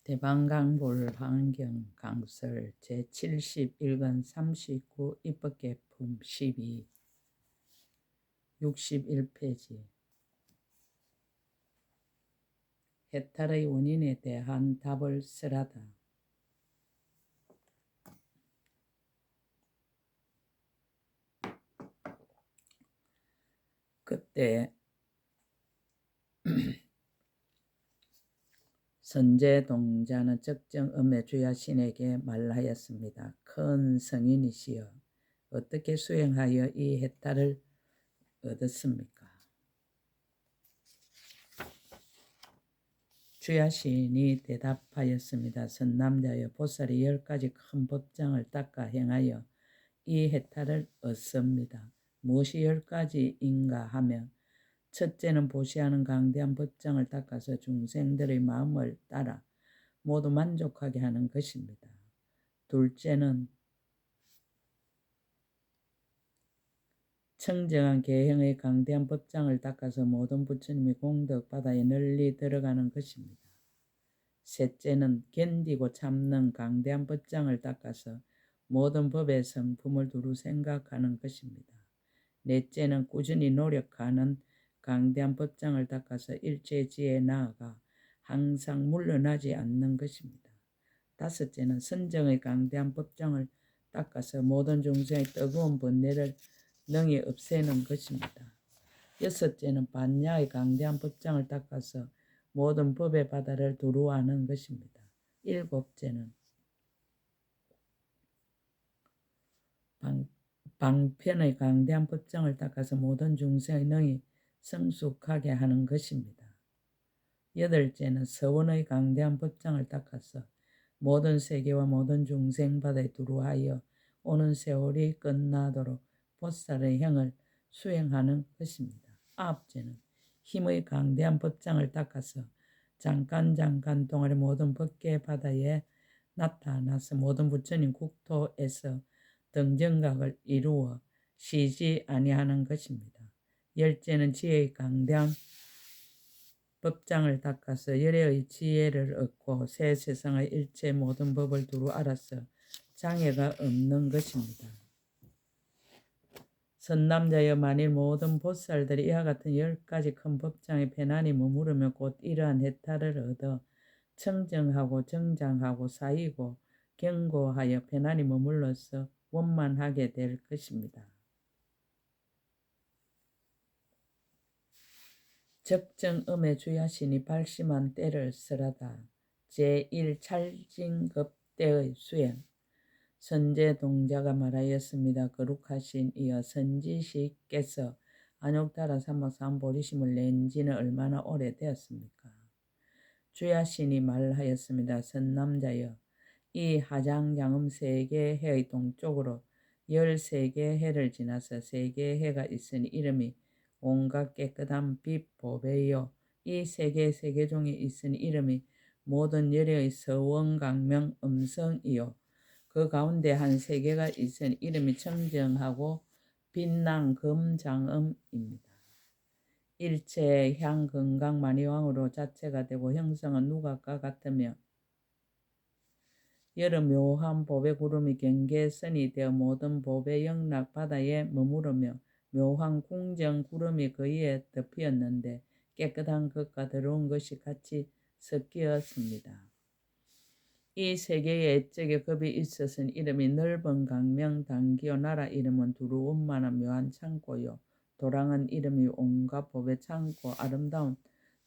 대방강불 환경 강설 제71권 39 입법개품 12 61페이지 해탈의 원인에 대한 답을 쓰라다. 그때 선제동자는 적정음의 주야신에게 말하였습니다. 큰 성인이시여, 어떻게 수행하여 이 해탈을 얻었습니까? 주야신이 대답하였습니다. 선남자여, 보살이 10가지 큰 법장을 닦아 행하여 이 해탈을 얻습니다. 무엇이 10가지인가 하면 첫째는 보시하는 강대한 법장을 닦아서 중생들의 마음을 따라 모두 만족하게 하는 것입니다. 둘째는 청정한 계행의 강대한 법장을 닦아서 모든 부처님의 공덕바다에 널리 들어가는 것입니다. 셋째는 견디고 참는 강대한 법장을 닦아서 모든 법의 성품을 두루 생각하는 것입니다. 넷째는 꾸준히 노력하는 강대한 법장을 닦아서 일체지에 나아가 항상 물러나지 않는 것입니다. 다섯째는 선정의 강대한 법장을 닦아서 모든 중생의 뜨거운 번뇌를 능히 없애는 것입니다. 여섯째는 반야의 강대한 법장을 닦아서 모든 법의 바다를 두루하는 것입니다. 일곱째는 방편의 강대한 법장을 닦아서 모든 중생의 능히 성숙하게 하는 것입니다. 여덟째는 서원의 강대한 법장을 닦아서 모든 세계와 모든 중생 바다에 두루하여 오는 세월이 끝나도록 보살의 행을 수행하는 것입니다. 아홉째는 힘의 강대한 법장을 닦아서 잠깐 동안의 모든 법계 바다에 나타나서 모든 부처님 국토에서 등정각을 이루어 쉬지 아니하는 것입니다. 열째는 지혜의 강대한 법장을 닦아서 열애의 지혜를 얻고 새 세상의 일체 모든 법을 두루 알아서 장애가 없는 것입니다. 선남자여, 만일 모든 보살들이 이와 같은 10가지 큰 법장에 편안히 머무르며 곧 이러한 해탈을 얻어 청정하고 정장하고 사이고 경고하여 편안히 머물러서 원만하게 될 것입니다. 적정음의 주야신이 발심한 때를 쓰라다. 제1찰진급대의 수행. 선제동자가 말하였습니다. 거룩하신 이여, 선지시께서 안욕다라 삼막삼보리심을 낸 지는 얼마나 오래되었습니까? 주야신이 말하였습니다. 선남자여, 이 하장장음 3개 해의 동쪽으로 13개 해를 지나서 3개의 해가 있으니 이름이 온갖 깨끗한 빛 보배요. 이 3개의 세계종이 있으니 이름이 모든 열애의 서원강명 음성이요. 그 가운데 한 3개가 있으니 이름이 청정하고 빛난 금장음입니다. 일체의 향 건강 만이왕으로 자체가 되고 형성은 누각과 같으며 여러 묘한 보배 구름이 경계선이 되어 모든 보배 영락 바다에 머무르며 묘한 궁정 구름이 그 위에 덮였는데 깨끗한 것과 더러운 것이 같이 섞였습니다. 이 3개의 애적의 급이 있었은 이름이 넓은 강명 단기요. 나라 이름은 두루 원만한 묘한 창고요. 도랑은 이름이 온갖 법의 창고 아름다운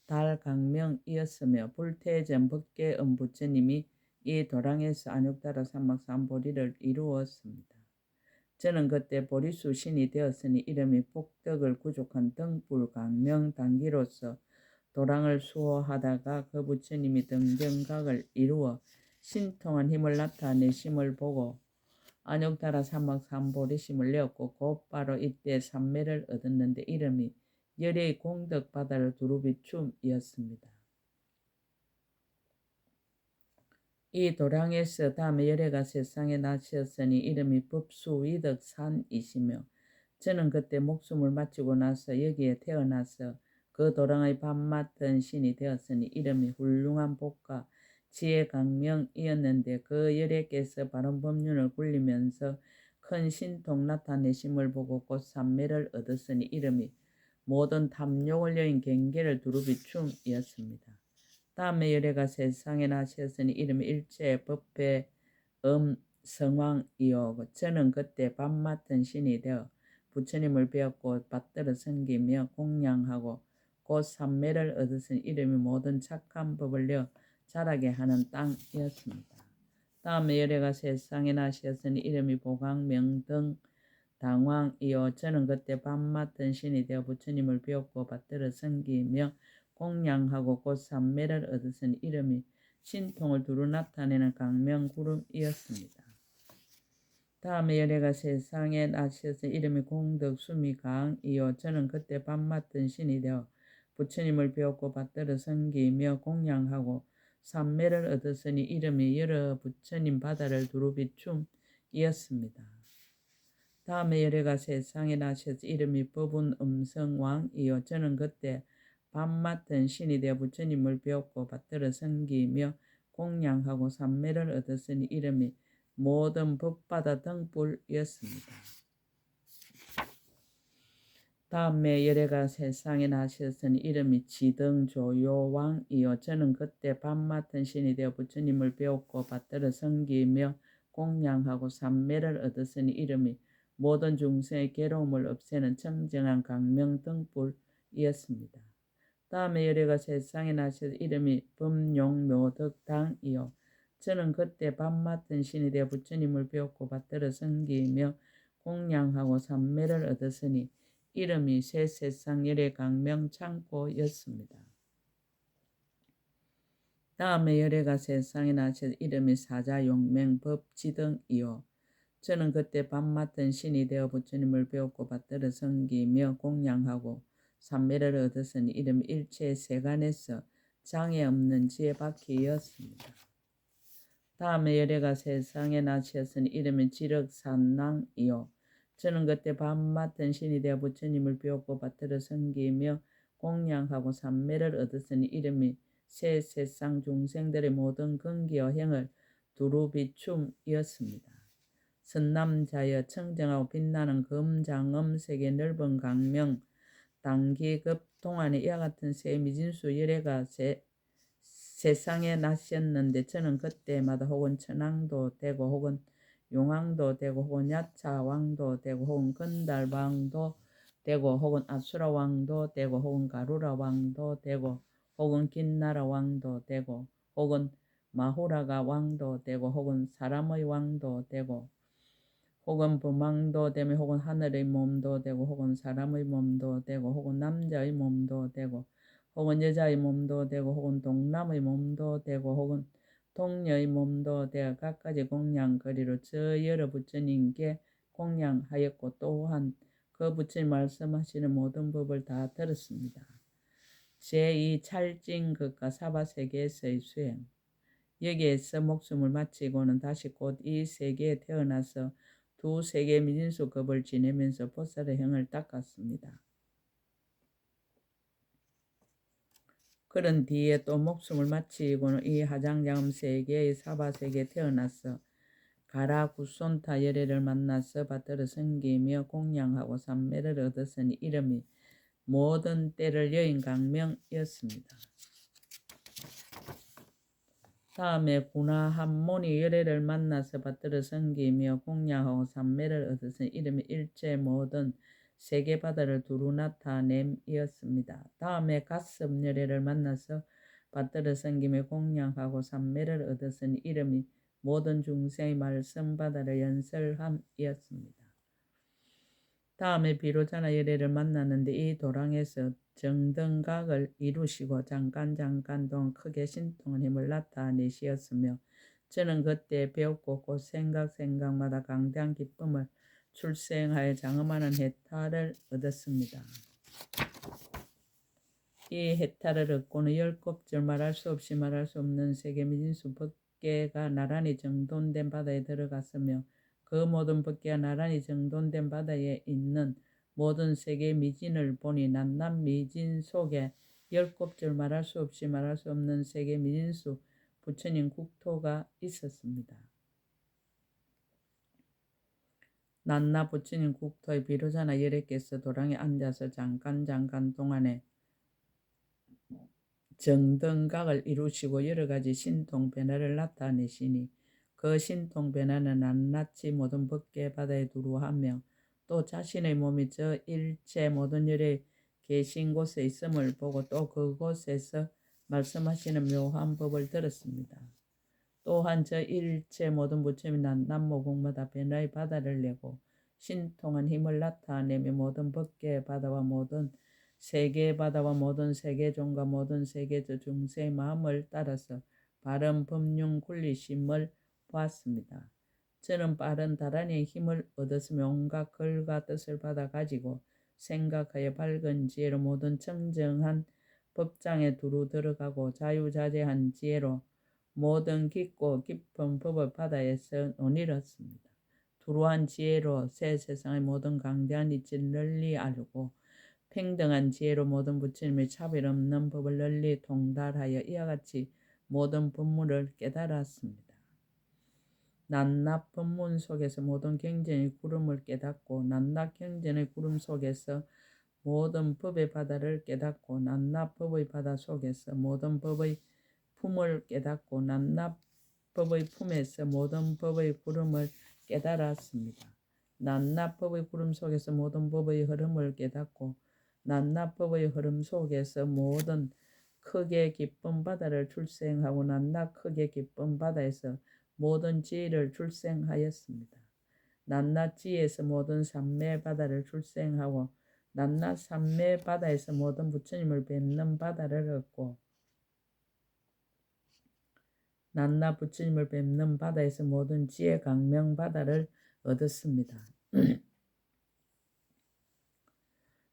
달 강명이었으며 불태전 법계음 부처님이 이 도랑에서 안욕다라 삼막삼보리를 이루었습니다. 저는 그때 보리수 신이 되었으니 이름이 복덕을 구족한 등불 강명 단기로서 도랑을 수호하다가 그 부처님이 등정각을 이루어 신통한 힘을 나타내심을 보고 안욕다라 삼막삼보리심을 내었고 곧바로 이때 삼매를 얻었는데 이름이 열애의 공덕바다를 두루 비춤이었습니다. 이 도량에서 다음에 열애가 세상에 나셨으니 이름이 법수위덕산이시며 저는 그때 목숨을 마치고 나서 여기에 태어나서 그 도량의 밥 맡은 신이 되었으니 이름이 훌륭한 복과 지혜 강명이었는데 그 열애께서 바른 법륜을 굴리면서 큰 신통 나타내심을 보고 곧 삼매를 얻었으니 이름이 모든 탐욕을 여인 경계를 두루비춤이었습니다. 다음에 열애가 세상에 나셨으니 이름이 일체 법회 성왕이요 저는 그때 밥 맡은 신이 되어 부처님을 배웠고 받들어 섬기며 공양하고 곧 삼매를 얻었으니 이름이 모든 착한 법을 내어 자라게 하는 땅이었습니다. 다음에 열애가 세상에 나셨으니 이름이 보광명등 당왕이요 저는 그때 밥 맡은 신이 되어 부처님을 배웠고 받들어 섬기며 공양하고 곧 삼매를 얻었으니 이름이 신통을 두루 나타내는 강명구름이었습니다. 다음에 열애가 세상에 나셔서 이름이 공덕수미강이요 저는 그때 밥 맡은 신이 되어 부처님을 배웠고 받들어 섬기며 공양하고 삼매를 얻었으니 이름이 여러 부처님 바다를 두루 비춤이었습니다. 다음에 열애가 세상에 나셔서 이름이 법운 음성왕이요 저는 그때 밥 맡은 신이 되어 부처님을 배웠고 받들어 섬기며 공양하고 삼매를 얻었으니 이름이 모든 법바다 등불이었습니다. 다음에 열애가 세상에 나셨으니 이름이 지등조요왕이요 저는 그때 밥 맡은 신이 되어 부처님을 배웠고 받들어 섬기며 공양하고 삼매를 얻었으니 이름이 모든 중생의 괴로움을 없애는 청정한 강명 등불이었습니다. 다음에 열애가 세상에 나셔서 이름이 법용묘덕당이요 저는 그때 밥 맡은 신이 되어 부처님을 배웠고 받들어 섬기며 공양하고 삼매를 얻었으니 이름이 새 세상 열애 강명 창고였습니다. 다음에 열애가 세상에 나셔서 이름이 사자용맹 법지등이요 저는 그때 밥 맡은 신이 되어 부처님을 배웠고 받들어 섬기며 공양하고 삼매를 얻었으니 이름이 일체 세간에서 장애 없는 지혜바퀴였습니다. 다음에 열애가 세상에 나셨으니 이름이 지륵산랑이요 저는 그때 밥 맡은 신이 되어 부처님을 배웠고 받들어 섬기며 공양하고 삼매를 얻었으니 이름이 새 세상 중생들의 모든 근기와 행을 두루 비춤이었습니다. 선남자여 청정하고 빛나는 금장음색의 넓은 강명 단기급 동안에 이와 같은 새 미진수 열애가 세상에 나셨는데 저는 그때마다 혹은 천왕도 되고 혹은 용왕도 되고 혹은 야차왕도 되고 혹은 건달왕도 되고 혹은 아수라왕도 되고 혹은 가루라왕도 되고 혹은 긴나라 왕도 되고 혹은 마후라가 왕도 되고 혹은 사람의 왕도 되고 혹은 범왕도 되며 혹은 하늘의 몸도 되고 혹은 사람의 몸도 되고 혹은 남자의 몸도 되고 혹은 여자의 몸도 되고 혹은 동남의 몸도 되고 혹은 동녀의 몸도 되어 각가지 공양거리로 저 여러 부처님께 공양하였고 또한 그 부처님 말씀하시는 모든 법을 다 들었습니다. 제2 찰진극과 사바세계에서의 수행 여기에서 목숨을 마치고는 다시 곧 이 세계에 태어나서 두 세계 미진수급을 지내면서 보살의 형을 닦았습니다. 그런 뒤에 또 목숨을 마치고는 이 하장장음 세계의 사바세계에 태어나서 가라구손타 열애를 만나서 받들어 섬기며 공양하고 삼매를 얻었으니 이름이 모든 때를 여인 강명이었습니다. 다음에 구나한모니 열애를 만나서 받들어 섬기며 공양하고 삼매를 얻었으니 이름이 일체 모든 세계바다를 두루 나타냄이었습니다. 다음에 가섭 열애를 만나서 받들어 섬기며 공양하고 삼매를 얻었으니 이름이 모든 중생의 말씀바다를 연설함이었습니다. 다음에 비로자나 열애를 만났는데 이 도랑에서 정등각을 이루시고 잠깐 동안 크게 신통한 힘을 나타내시었으며 저는 그때 배웠고 곧 생각마다 강대한 기쁨을 출생하여 장엄하는 해탈을 얻었습니다. 이 해탈을 얻고는 10곱절 말할 수 없이 말할 수 없는 세계 미진수 법계가 나란히 정돈된 바다에 들어갔으며 그 모든 법계가 나란히 정돈된 바다에 있는 모든 세계 미진을 보니 낱낱 미진 속에 10곱절 말할 수 없이 말할 수 없는 세계 미진수 부처님 국토가 있었습니다. 낱낱 부처님 국토에 비로자나 여러께서 도랑에 앉아서 잠깐 동안에 정등각을 이루시고 여러 가지 신통 변화를 나타내시니 그 신통 변화는 낱낱이 모든 법계 바다에 두루하며 또 자신의 몸이 저 일체 모든 열에 계신 곳에 있음을 보고 또 그곳에서 말씀하시는 묘한 법을 들었습니다. 또한 저 일체 모든 부처님이 낱낱 모국마다 변화의 바다를 내고 신통한 힘을 나타내며 모든 법계의 바다와 모든 세계의 바다와 모든 세계종과 모든 세계저 중생의 마음을 따라서 바른 법륜 굴리심을 보았습니다. 저는 빠른 다란이의 힘을 얻었으며 온갖 글과 뜻을 받아 가지고 생각하여 밝은 지혜로 모든 청정한 법장에 두루 들어가고 자유자재한 지혜로 모든 깊고 깊은 법을 바다에서 논의했습니다. 두루한 지혜로 새 세상의 모든 강대한 이치를 널리 알고 평등한 지혜로 모든 부처님의 차별 없는 법을 널리 통달하여 이와 같이 모든 법문을 깨달았습니다. 낱낱 법문 속에서 모든 경전의 구름을 깨닫고 낱낱 경전의 구름 속에서 모든 법의 바다를 깨닫고 낱낱 법의 바다 속에서 모든 법의 품을 깨닫고 낱낱 법의 품에서 모든 법의 구름을 깨달았습니다. 낱낱 법의 구름 속에서 모든 법의 흐름을 깨닫고 낱낱 법의 흐름 속에서 모든 크게 기쁜 바다를 출생하고 낱낱 크게 기쁜 바다에서 모든 지혜를 출생하였습니다. 낱낱 지혜에서 모든 삼매 바다를 출생하고 낱낱 삼매 바다에서 모든 부처님을 뵙는 바다를 얻고 낱낱 부처님을 뵙는 바다에서 모든 지혜 강명 바다를 얻었습니다.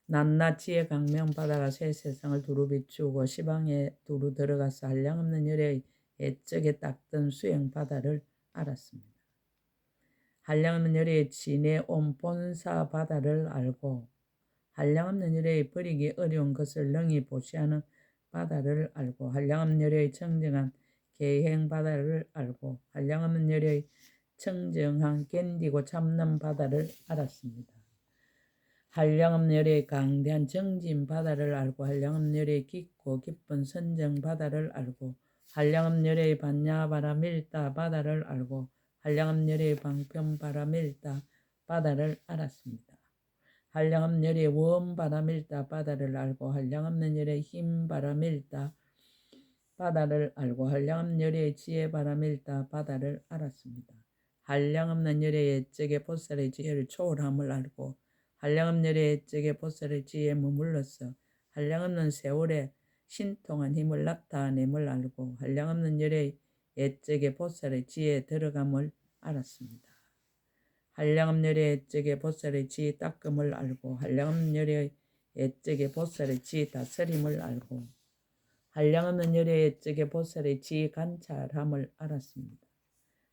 낱낱 지혜 강명 바다가 새 세상을 두루 비추고 시방에 두루 들어가서 한량없는 열의 애적에 닦던 수행 바다를 알았습니다. 한량없는 열의 진에 온 본사 바다를 알고 한량없는 열의 버리기 어려운 것을 능히 보시하는 바다를 알고 한량없는 열의 청정한 계행 바다를 알고 한량없는 열의 청정한 견디고 참는 바다를 알았습니다. 한량없는 열의 강대한 정진 바다를 알고 한량없는 열의 깊고 깊은 선정 바다를 알고 한량없는 열의 반야바라밀다 바다를 알고 한량없는 열의 방편바라밀다 바다를 알았습니다. 한량없는 열의 원바라밀다 바다를 알고 한량없는 열의 힘바라밀다 바다를 알고 한량없는 열의 지혜바라밀다 바다를 알았습니다. 한량없는 열의 애적의 보살의 지혜를 초월함을 알고 한량없는 열의 애적의 보살의 지혜에 머물러서 한량없는 세월의 신통한 힘을 나타냄을 알고 한량없는 열의 애적의 보살의 지혜에 들어감을 알았습니다. 한량없는 열의 애적의 보살의 지혜 닦음을 알고 한량없는 열의 애적의 보살의 지혜 다스림을 알고 한량없는 열의 애적의 보살의 지혜 관찰함을 알았습니다.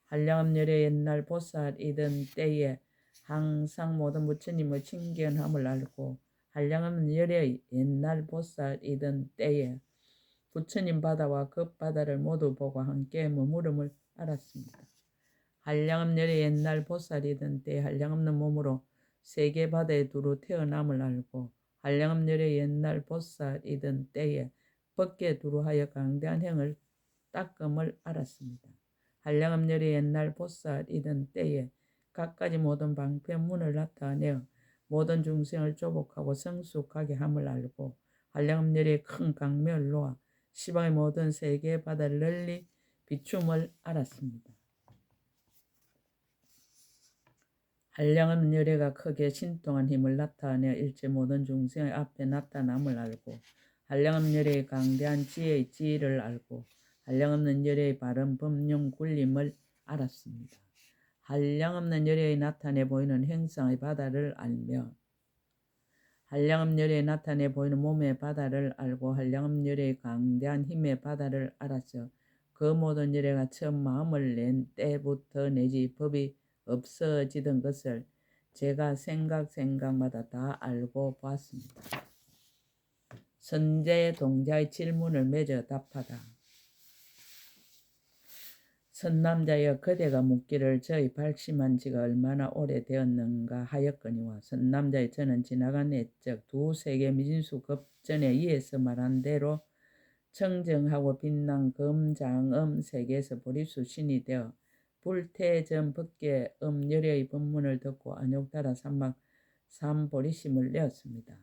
한량없는 열의 옛날 보살이던 때에 항상 모든 부처님의 친견함을 알고 한량없는 열의 옛날 보살이던 때에 부처님 바다와 그 바다를 모두 보고 함께 머무름을 알았습니다. 한량없는 열의 옛날 보살이던 때에 한량없는 몸으로 세계 바다에 두루 태어남을 알고 한량없는 열의 옛날 보살이던 때에 법계에 두루하여 강대한 행을 닦음을 알았습니다. 한량없는 열의 옛날 보살이던 때에 갖가지 모든 방편문을 나타내어 모든 중생을 조복하고 성숙하게 함을 알고 한량없는 열의 큰 강명을 놓아 시방의 모든 세계의 바다를 널리 비춤을 알았습니다. 한량없는 열애가 크게 신통한 힘을 나타내어 일체 모든 중생의 앞에 나타남을 알고 한량없는 열애의 강대한 지혜의 지혜를 알고 한량없는 열애의 바른 법륜 굴림을 알았습니다. 한량없는 열애의 나타내 보이는 행상의 바다를 알며 한량없는 열애의 나타내 보이는 몸의 바다를 알고 한량없는 열애의 강대한 힘의 바다를 알아서 그 모든 열애가 처음 마음을 낸 때부터 내지 법이 없어지던 것을 제가 생각마다 다 알고 보았습니다. 선제 동자의 질문을 맺어 답하다. 선남자여 그대가 묻기를 저희 발심한 지가 얼마나 오래되었는가 하였거니와 선남자여 저는 지나간 옛적 두 세계 미진수 급전에 이에서 말한 대로 청정하고 빛난 금장음 세계에서 보리수 신이 되어 불태전 법계 열의 법문을 듣고 안욕따라 삼막 삼보리심을 내었습니다.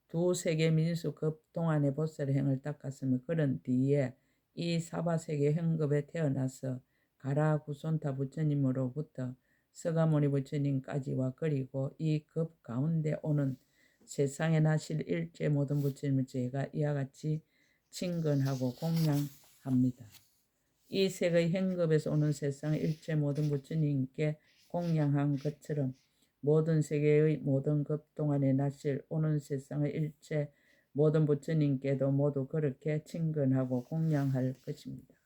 두 세계 민수 급 동안의 보살의 행을 닦았으며 그런 뒤에 이 사바세계 행급에 태어나서 가라구손타 부처님으로부터 서가모니 부처님까지와 그리고 이 급 가운데 오는 세상에 나실 일체 모든 부처님을 제가 이와 같이 친근하고 공양합니다. 이 세의 행급에서 오는 세상의 일체 모든 부처님께 공양한 것처럼 모든 세계의 모든 급 동안에 나실 오는 세상의 일체 모든 부처님께도 모두 그렇게 친근하고 공양할 것입니다.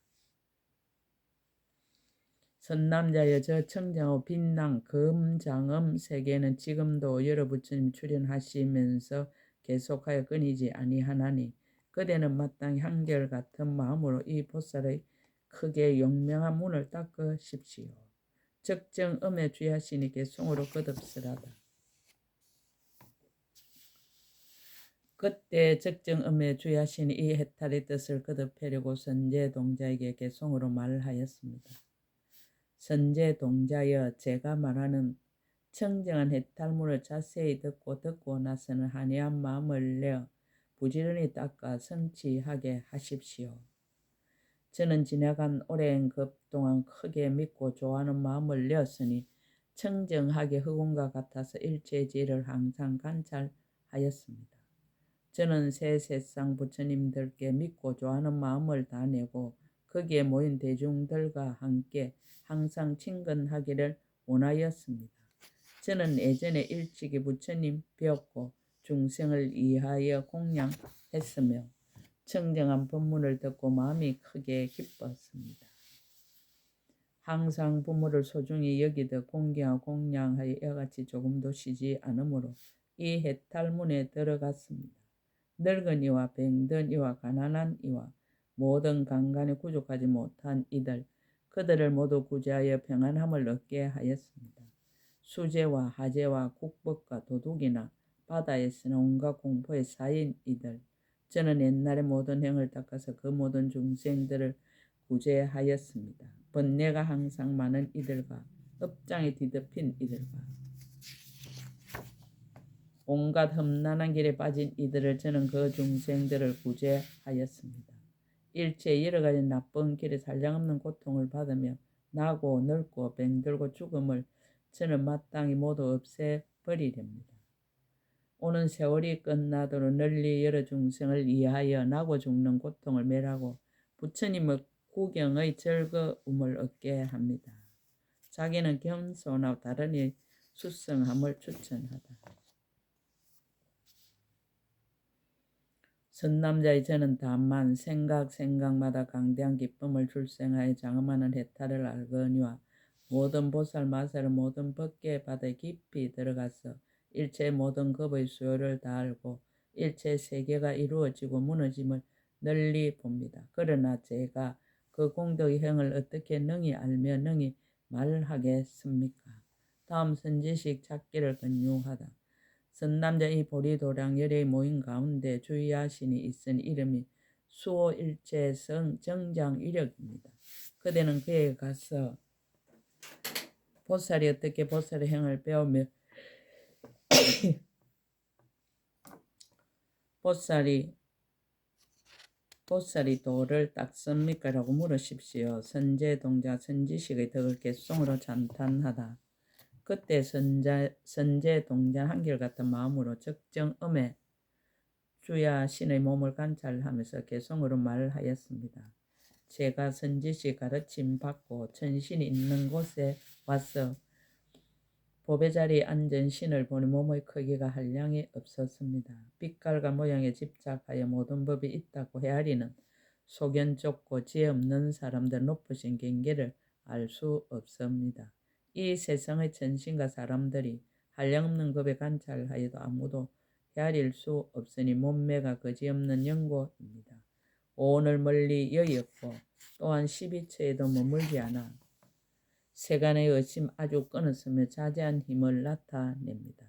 선남자여 저 청정하고 빛난 금장음 세계는 지금도 여러 부처님 출연하시면서 계속하여 끊이지 아니하나니 그대는 마땅히 한결같은 마음으로 이 보살의 크게 용명한 문을 닦으십시오. 적정음에 주야시니 개송으로 거듭스라다. 그때 적정음에 주야시니 이 해탈의 뜻을 거듭하려고 선제동자에게 개송으로 말하였습니다. 선제동자여 제가 말하는 청정한 해탈문을 자세히 듣고 나서는 한이한 마음을 내어 부지런히 닦아 성취하게 하십시오. 저는 지나간 오랜 급 동안 크게 믿고 좋아하는 마음을 내었으니 청정하게 흑운과 같아서 일체지를 항상 관찰하였습니다. 저는 새 세상 부처님들께 믿고 좋아하는 마음을 다 내고 거기에 모인 대중들과 함께 항상 친근하기를 원하였습니다. 저는 예전에 일찍이 부처님 배웠고 중생을 이하여 공양했으며 청정한 법문을 듣고 마음이 크게 기뻤습니다. 항상 부모를 소중히 여기듯 공경하고 공양하여 이같이 조금도 쉬지 않으므로 이 해탈문에 들어갔습니다. 늙은 이와 병든 이와 가난한 이와 모든 강간에 구족하지 못한 이들 그들을 모두 구제하여 평안함을 얻게 하였습니다. 수재와 하재와 국법과 도둑이나 바다에서는 온갖 공포에 쌓인 이들 저는 옛날의 모든 행을 닦아서 그 모든 중생들을 구제하였습니다. 번뇌가 항상 많은 이들과 업장에 뒤덮인 이들과 온갖 험난한 길에 빠진 이들을 저는 그 중생들을 구제하였습니다. 일체 여러 가지 나쁜 길에 한량없는 고통을 받으며 나고 늙고 병들고 죽음을 저는 마땅히 모두 없애버리렵니다. 오는 세월이 끝나도록 널리 여러 중생을 이해하여 나고 죽는 고통을 멸하고 부처님의 구경의 즐거움을 얻게 합니다. 자기는 겸손하고 다른 이 수성함을 추천하다. 선남자의 저는 다만 생각마다 강대한 기쁨을 출생하여 장엄하는 해탈을 알거니와 모든 보살 마살은 모든 법계의 바다에 깊이 들어가서 일체 모든 급의 수요를 다 알고 일체 세계가 이루어지고 무너짐을 널리 봅니다. 그러나 제가 그 공덕의 행을 어떻게 능히 알며 능히 말하겠습니까? 다음 선지식 찾기를 권유하다. 선남자 이 보리도량 열의 모임 가운데 주의하신이 있은 이름이 수호일체성 정장위력입니다. 그대는 그에게 가서 보살이 어떻게 보살의 행을 배우며 보살이 도를 닦습니까? 라고 물으십시오. 선제동자 선지식의 덕을 개송으로 찬탄하다. 그때 선제동자 한결같은 마음으로 적정음에 주야 신의 몸을 관찰하면서 개송으로 말하였습니다. 제가 선지식 가르침 받고 천신이 있는 곳에 와서 보배 자리에 앉은 신을 보니 몸의 크기가 한량이 없었습니다. 빛깔과 모양에 집착하여 모든 법이 있다고 헤아리는 소견 좁고 지혜 없는 사람들 높으신 경계를 알 수 없습니다. 이 세상의 천신과 사람들이 한량없는 법에 관찰하여도 아무도 헤아릴 수 없으니 몸매가 거지없는 영고입니다. 오늘 멀리 여의었고 또한 12처에도 머물지 않아 세간의 의심 아주 끊었으며 자세한 힘을 나타냅니다.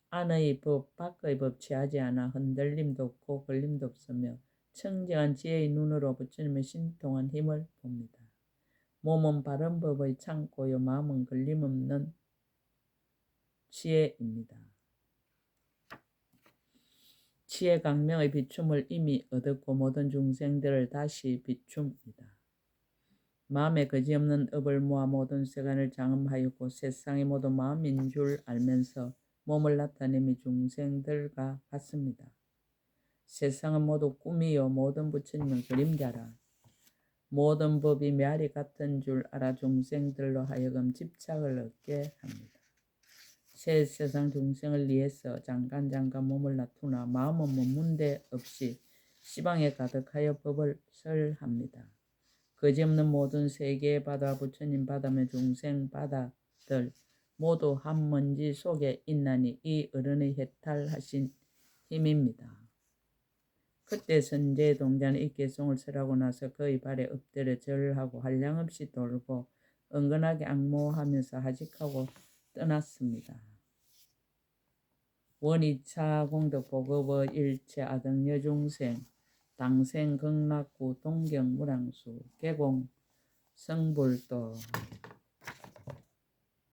안의 법, 밖의 법 취하지 않아 흔들림도 없고 걸림도 없으며 청정한 지혜의 눈으로 부처님의 신통한 힘을 봅니다. 몸은 바른 법의 창고요 마음은 걸림없는 지혜입니다. 지혜 강명의 비춤을 이미 얻었고 모든 중생들을 다시 비춥니다. 마음에 거지없는 업을 모아 모든 세간을 장엄하였고 세상이 모두 마음인 줄 알면서 몸을 나타내미 중생들과 같습니다. 세상은 모두 꿈이요 모든 부처님은 그림자라. 모든 법이 메아리 같은 줄 알아 중생들로 하여금 집착을 얻게 합니다. 새 세상 중생을 위해서 잠깐 몸을 놔두나 마음은 문문대 없이 시방에 가득하여 법을 설합니다. 거지없는 모든 세계의 바다 부처님 바다며 중생 바다들 모두 한 먼지 속에 있나니 이 어른의 해탈하신 힘입니다. 그때 선제 동자는 이 개송을 설하고 나서 그의 발에 엎드려 절하고 한량없이 돌고 은근하게 악모하면서 하직하고 떠났습니다. 원이차 공덕 보급의 일체 아등여 중생 당생 극락구 동경 무량수 개공 성불도